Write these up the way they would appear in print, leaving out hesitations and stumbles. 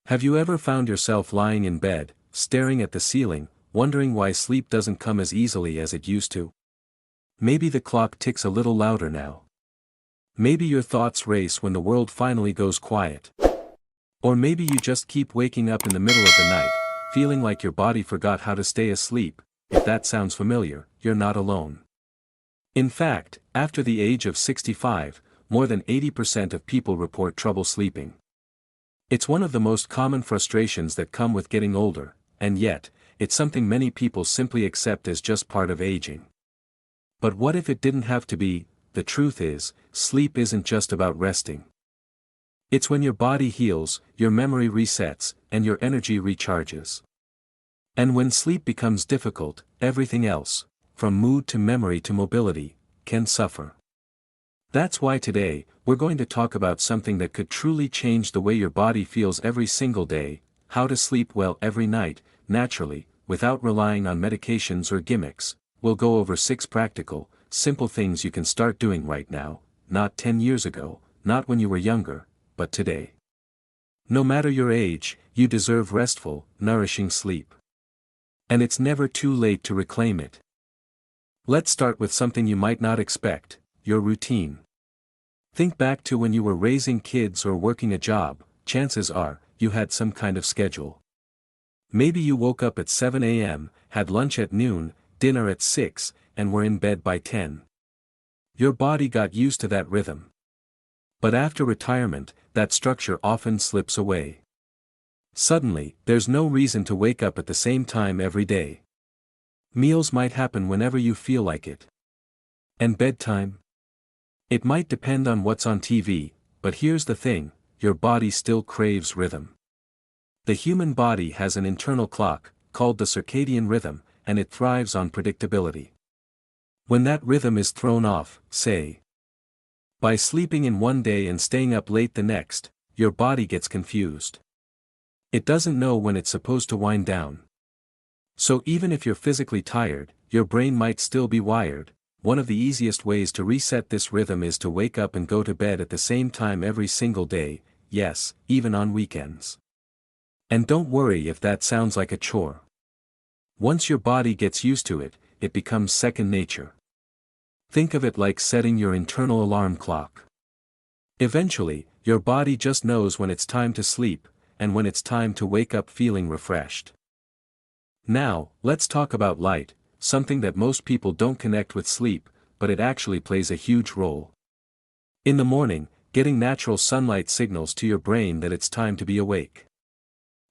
Have you ever found yourself lying in bed, staring at the ceiling, wondering why sleep doesn't come as easily as it used to? Maybe the clock ticks a little louder now. Maybe your thoughts race when the world finally goes quiet. Or maybe you just keep waking up in the middle of the night, feeling like your body forgot how to stay asleep. If that sounds familiar, you're not alone. In fact, after the age of 65, more than 80% of people report trouble sleeping. It's one of the most common frustrations that come with getting older, and yet, it's something many people simply accept as just part of aging. But what if it didn't have to be? The truth is, sleep isn't just about resting. It's when your body heals, your memory resets, and your energy recharges. And when sleep becomes difficult, everything else, from mood to memory to mobility, can suffer. That's why today, we're going to talk about something that could truly change the way your body feels every single day: how to sleep well every night, naturally, without relying on medications or gimmicks. We'll go over 6 practical, simple things you can start doing right now, not 10 years ago, not when you were younger, but today. No matter your age, you deserve restful, nourishing sleep. And it's never too late to reclaim it. Let's start with something you might not expect: your routine. Think back to when you were raising kids or working a job. Chances are, you had some kind of schedule. Maybe you woke up at 7 a.m., had lunch at noon, dinner at 6, and were in bed by 10. Your body got used to that rhythm. But after retirement, that structure often slips away. Suddenly, there's no reason to wake up at the same time every day. Meals might happen whenever you feel like it. And bedtime? It might depend on what's on TV, but here's the thing: your body still craves rhythm. The human body has an internal clock, called the circadian rhythm, and it thrives on predictability. When that rhythm is thrown off, say, by sleeping in one day and staying up late the next, your body gets confused. It doesn't know when it's supposed to wind down. So even if you're physically tired, your brain might still be wired. One of the easiest ways to reset this rhythm is to wake up and go to bed at the same time every single day, yes, even on weekends. And don't worry if that sounds like a chore. Once your body gets used to it, it becomes second nature. Think of it like setting your internal alarm clock. Eventually, your body just knows when it's time to sleep, and when it's time to wake up feeling refreshed. Now, let's talk about light, something that most people don't connect with sleep, but it actually plays a huge role. In the morning, getting natural sunlight signals to your brain that it's time to be awake.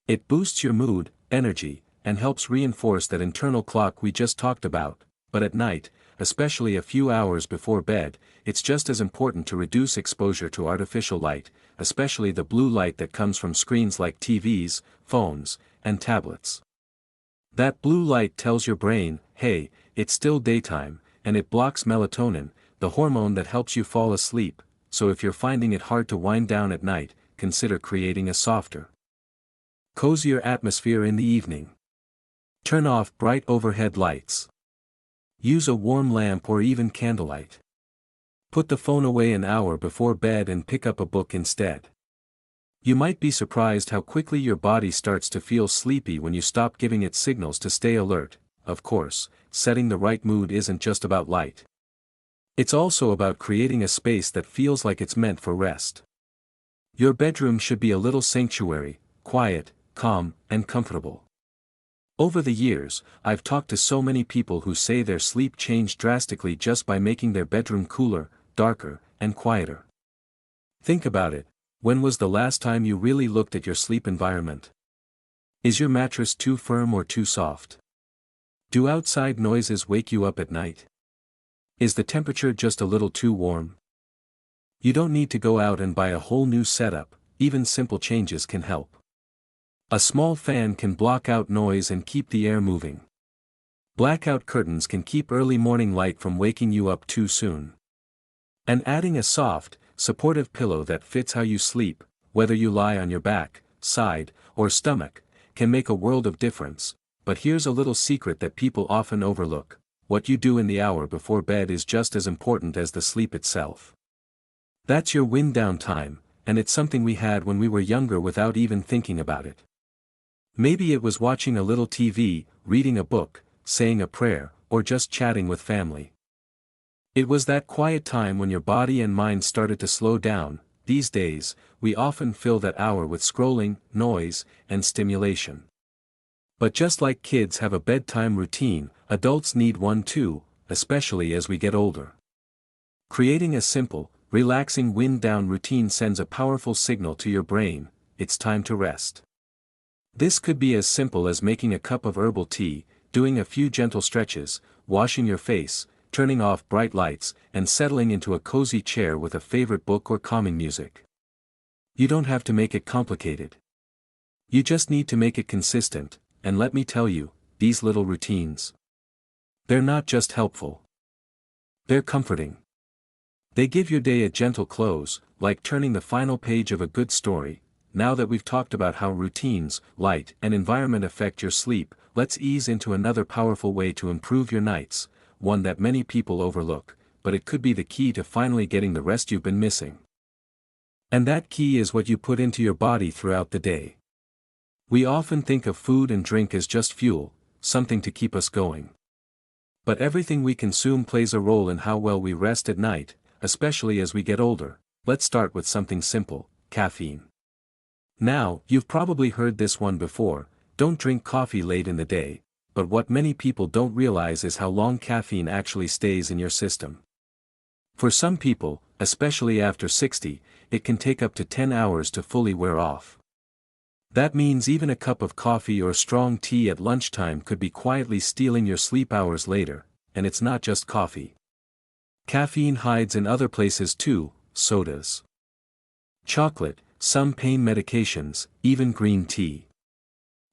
It boosts your mood, energy, and helps reinforce that internal clock we just talked about. But at night, especially a few hours before bed, it's just as important to reduce exposure to artificial light, especially the blue light that comes from screens like TVs, phones, and tablets. That blue light tells your brain, hey, it's still daytime, and it blocks melatonin, the hormone that helps you fall asleep. So if you're finding it hard to wind down at night, consider creating a softer, cozier atmosphere in the evening. Turn off bright overhead lights. Use a warm lamp or even candlelight. Put the phone away an hour before bed and pick up a book instead. You might be surprised how quickly your body starts to feel sleepy when you stop giving it signals to stay alert. Of course, setting the right mood isn't just about light. It's also about creating a space that feels like it's meant for rest. Your bedroom should be a little sanctuary, quiet, calm, and comfortable. Over the years, I've talked to so many people who say their sleep changed drastically just by making their bedroom cooler, darker, and quieter. Think about it: when was the last time you really looked at your sleep environment? Is your mattress too firm or too soft? Do outside noises wake you up at night? Is the temperature just a little too warm? You don't need to go out and buy a whole new setup, even simple changes can help. A small fan can block out noise and keep the air moving. Blackout curtains can keep early morning light from waking you up too soon. And adding a soft, supportive pillow that fits how you sleep, whether you lie on your back, side, or stomach, can make a world of difference. But here's a little secret that people often overlook: what you do in the hour before bed is just as important as the sleep itself. That's your wind down time, and it's something we had when we were younger without even thinking about it. Maybe it was watching a little TV, reading a book, saying a prayer, or just chatting with family. It was that quiet time when your body and mind started to slow down. These days, we often fill that hour with scrolling, noise, and stimulation. But just like kids have a bedtime routine, adults need one too, especially as we get older. Creating a simple, relaxing wind-down routine sends a powerful signal to your brain: it's time to rest. This could be as simple as making a cup of herbal tea, doing a few gentle stretches, washing your face, turning off bright lights, and settling into a cozy chair with a favorite book or calming music. You don't have to make it complicated. You just need to make it consistent, and let me tell you, these little routines, they're not just helpful. They're comforting. They give your day a gentle close, like turning the final page of a good story. Now that we've talked about how routines, light, and environment affect your sleep, let's ease into another powerful way to improve your nights, one that many people overlook, but it could be the key to finally getting the rest you've been missing. And that key is what you put into your body throughout the day. We often think of food and drink as just fuel, something to keep us going. But everything we consume plays a role in how well we rest at night, especially as we get older. Let's start with something simple: caffeine. Now, you've probably heard this one before: don't drink coffee late in the day, but what many people don't realize is how long caffeine actually stays in your system. For some people, especially after 60, it can take up to 10 hours to fully wear off. That means even a cup of coffee or strong tea at lunchtime could be quietly stealing your sleep hours later, and it's not just coffee. Caffeine hides in other places too: sodas, chocolate, some pain medications, even green tea.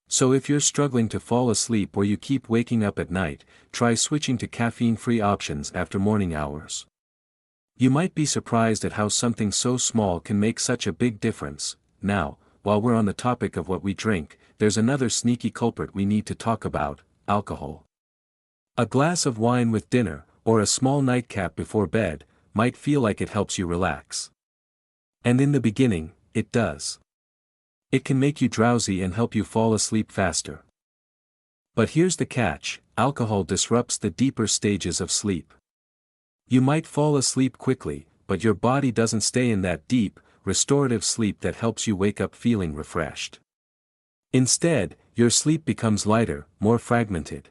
So if you're struggling to fall asleep or you keep waking up at night, try switching to caffeine-free options after morning hours. You might be surprised at how something so small can make such a big difference. Now, while we're on the topic of what we drink, there's another sneaky culprit we need to talk about: alcohol. A glass of wine with dinner, or a small nightcap before bed, might feel like it helps you relax. And in the beginning, it does. It can make you drowsy and help you fall asleep faster. But here's the catch: alcohol disrupts the deeper stages of sleep. You might fall asleep quickly, but your body doesn't stay in that deep, restorative sleep that helps you wake up feeling refreshed. Instead, your sleep becomes lighter, more fragmented.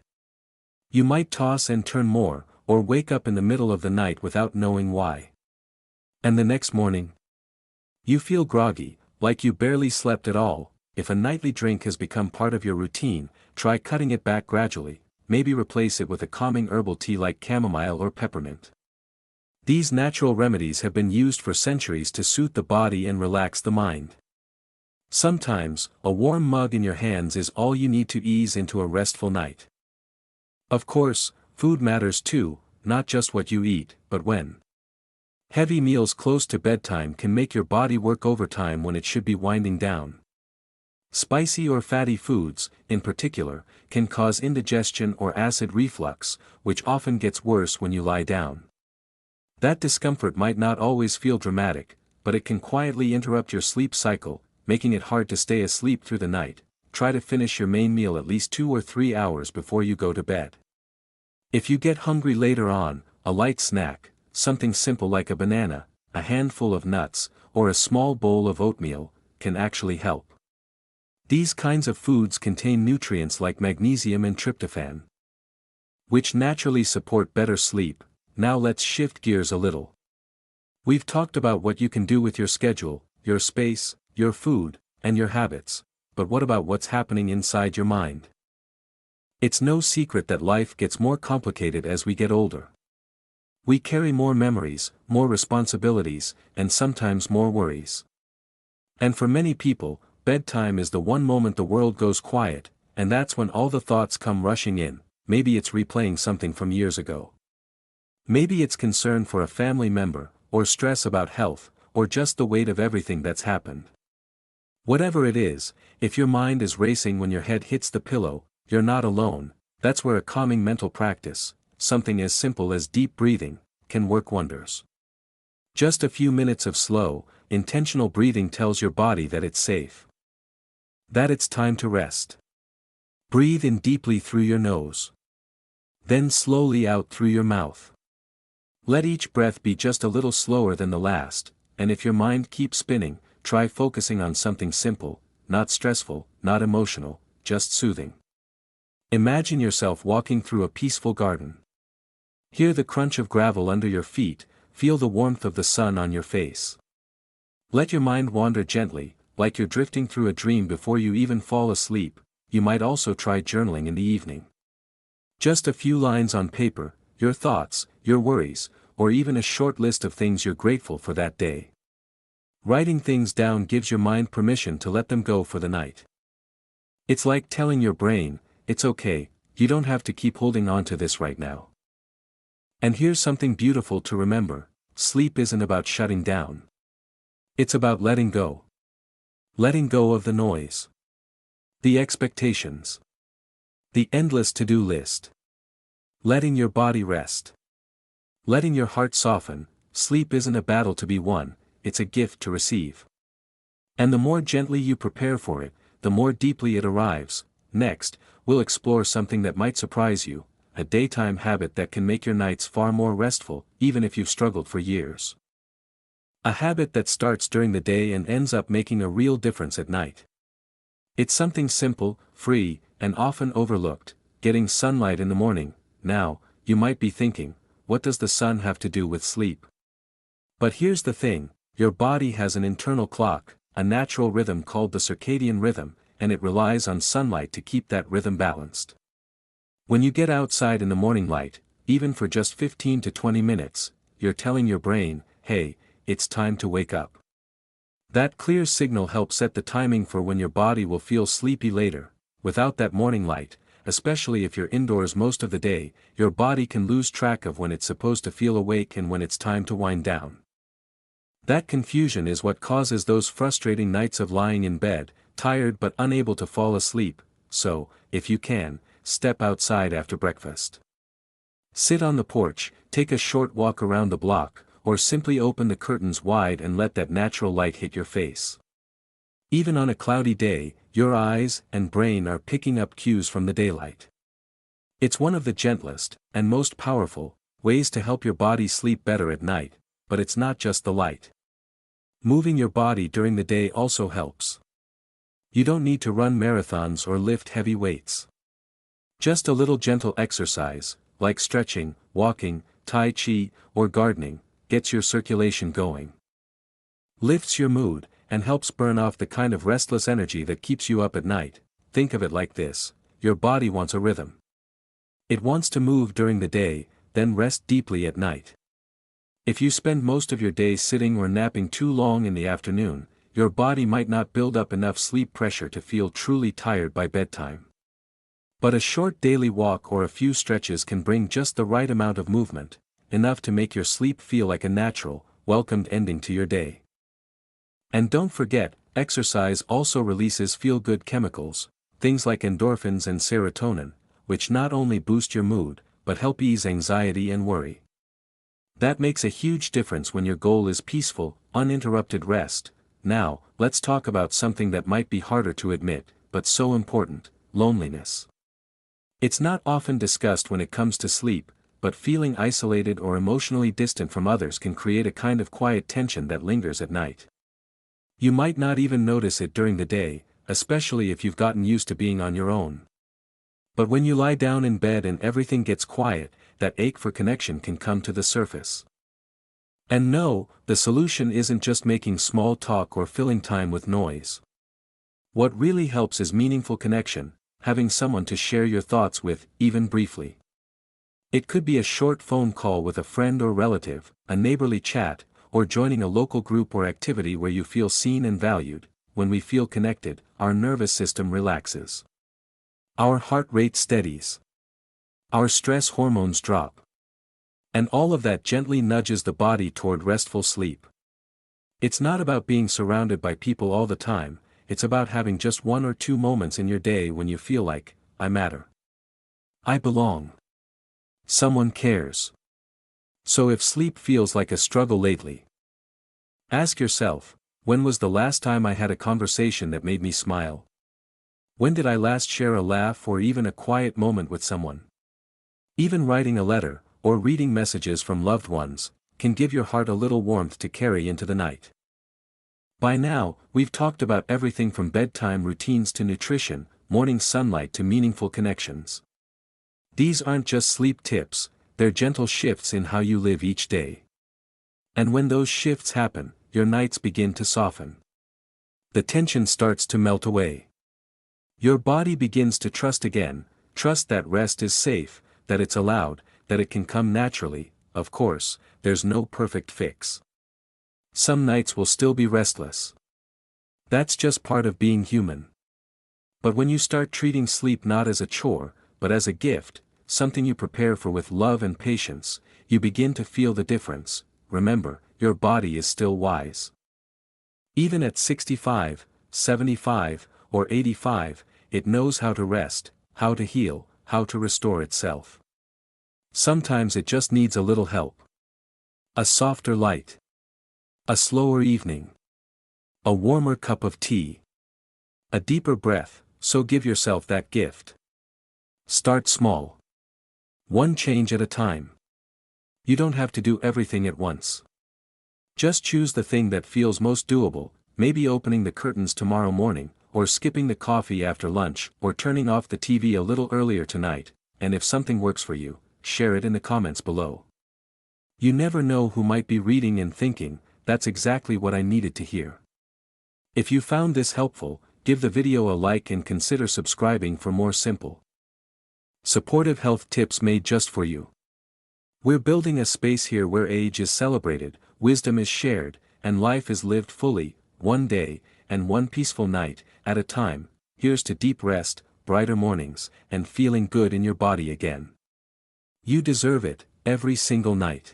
You might toss and turn more, or wake up in the middle of the night without knowing why. And the next morning, you feel groggy, like you barely slept at all. If a nightly drink has become part of your routine, try cutting it back gradually. Maybe replace it with a calming herbal tea like chamomile or peppermint. These natural remedies have been used for centuries to soothe the body and relax the mind. Sometimes, a warm mug in your hands is all you need to ease into a restful night. Of course, food matters too, not just what you eat, but when. Heavy meals close to bedtime can make your body work overtime when it should be winding down. Spicy or fatty foods, in particular, can cause indigestion or acid reflux, which often gets worse when you lie down. That discomfort might not always feel dramatic, but it can quietly interrupt your sleep cycle, making it hard to stay asleep through the night. Try to finish your main meal at least 2 or 3 hours before you go to bed. If you get hungry later on, a light snack, something simple like a banana, a handful of nuts, or a small bowl of oatmeal, can actually help. These kinds of foods contain nutrients like magnesium and tryptophan, which naturally support better sleep. Now let's shift gears a little. We've talked about what you can do with your schedule, your space, your food, and your habits, but what about what's happening inside your mind? It's no secret that life gets more complicated as we get older. We carry more memories, more responsibilities, and sometimes more worries. And for many people, bedtime is the one moment the world goes quiet, and that's when all the thoughts come rushing in. Maybe it's replaying something from years ago. Maybe it's concern for a family member, or stress about health, or just the weight of everything that's happened. Whatever it is, if your mind is racing when your head hits the pillow, you're not alone. That's where a calming mental practice, something as simple as deep breathing, can work wonders. Just a few minutes of slow, intentional breathing tells your body that it's safe. That it's time to rest. Breathe in deeply through your nose. Then slowly out through your mouth. Let each breath be just a little slower than the last, and if your mind keeps spinning, try focusing on something simple, not stressful, not emotional, just soothing. Imagine yourself walking through a peaceful garden. Hear the crunch of gravel under your feet, feel the warmth of the sun on your face. Let your mind wander gently, like you're drifting through a dream before you even fall asleep. You might also try journaling in the evening. Just a few lines on paper, your thoughts, your worries, or even a short list of things you're grateful for that day. Writing things down gives your mind permission to let them go for the night. It's like telling your brain, it's okay, you don't have to keep holding on to this right now. And here's something beautiful to remember: sleep isn't about shutting down. It's about letting go. Letting go of the noise. The expectations. The endless to-do list. Letting your body rest. Letting your heart soften. Sleep isn't a battle to be won, it's a gift to receive. And the more gently you prepare for it, the more deeply it arrives. Next, we'll explore something that might surprise you, a daytime habit that can make your nights far more restful, even if you've struggled for years. A habit that starts during the day and ends up making a real difference at night. It's something simple, free, and often overlooked: getting sunlight in the morning. Now, you might be thinking, what does the sun have to do with sleep? But here's the thing: your body has an internal clock, a natural rhythm called the circadian rhythm, and it relies on sunlight to keep that rhythm balanced. When you get outside in the morning light, even for just 15 to 20 minutes, you're telling your brain, hey, it's time to wake up. That clear signal helps set the timing for when your body will feel sleepy later. Without that morning light, especially if you're indoors most of the day, your body can lose track of when it's supposed to feel awake and when it's time to wind down. That confusion is what causes those frustrating nights of lying in bed, tired but unable to fall asleep. So, if you can, step outside after breakfast. Sit on the porch, take a short walk around the block, or simply open the curtains wide and let that natural light hit your face. Even on a cloudy day, your eyes and brain are picking up cues from the daylight. It's one of the gentlest, and most powerful, ways to help your body sleep better at night, but it's not just the light. Moving your body during the day also helps. You don't need to run marathons or lift heavy weights. Just a little gentle exercise, like stretching, walking, tai chi, or gardening, gets your circulation going. Lifts your mood, and helps burn off the kind of restless energy that keeps you up at night. Think of it like this: your body wants a rhythm. It wants to move during the day, then rest deeply at night. If you spend most of your day sitting or napping too long in the afternoon, your body might not build up enough sleep pressure to feel truly tired by bedtime. But a short daily walk or a few stretches can bring just the right amount of movement, enough to make your sleep feel like a natural, welcomed ending to your day. And don't forget, exercise also releases feel-good chemicals, things like endorphins and serotonin, which not only boost your mood, but help ease anxiety and worry. That makes a huge difference when your goal is peaceful, uninterrupted rest. Now, let's talk about something that might be harder to admit, but so important: loneliness. It's not often discussed when it comes to sleep, but feeling isolated or emotionally distant from others can create a kind of quiet tension that lingers at night. You might not even notice it during the day, especially if you've gotten used to being on your own. But when you lie down in bed and everything gets quiet, that ache for connection can come to the surface. And no, the solution isn't just making small talk or filling time with noise. What really helps is meaningful connection, having someone to share your thoughts with, even briefly. It could be a short phone call with a friend or relative, a neighborly chat, or joining a local group or activity where you feel seen and valued. When we feel connected, our nervous system relaxes. Our heart rate steadies. Our stress hormones drop. And all of that gently nudges the body toward restful sleep. It's not about being surrounded by people all the time, it's about having just 1 or 2 moments in your day when you feel like, I matter. I belong. Someone cares. So if sleep feels like a struggle lately, ask yourself, When was the last time I had a conversation that made me smile? When did I last share a laugh or even a quiet moment with someone? Even writing a letter, or reading messages from loved ones, can give your heart a little warmth to carry into the night. By now, we've talked about everything from bedtime routines to nutrition, morning sunlight to meaningful connections. These aren't just sleep tips, they're gentle shifts in how you live each day. And when those shifts happen, your nights begin to soften. The tension starts to melt away. Your body begins to trust again, trust that rest is safe, that it's allowed, that it can come naturally. Of course, there's no perfect fix. Some nights will still be restless. That's just part of being human. But when you start treating sleep not as a chore, but as a gift, something you prepare for with love and patience, you begin to feel the difference. Remember, your body is still wise. Even at 65, 75, or 85, it knows how to rest, how to heal, how to restore itself. Sometimes it just needs a little help. A softer light. A slower evening. A warmer cup of tea. A deeper breath, so give yourself that gift. Start small. One change at a time. You don't have to do everything at once. Just choose the thing that feels most doable, maybe opening the curtains tomorrow morning, or skipping the coffee after lunch, or turning off the TV a little earlier tonight, and if something works for you, share it in the comments below. You never know who might be reading and thinking, that's exactly what I needed to hear. If you found this helpful, give the video a like and consider subscribing for more simple, supportive health tips made just for you. We're building a space here where age is celebrated, wisdom is shared, and life is lived fully, one day, and one peaceful night, at a time. Here's to deep rest, brighter mornings, and feeling good in your body again. You deserve it, every single night.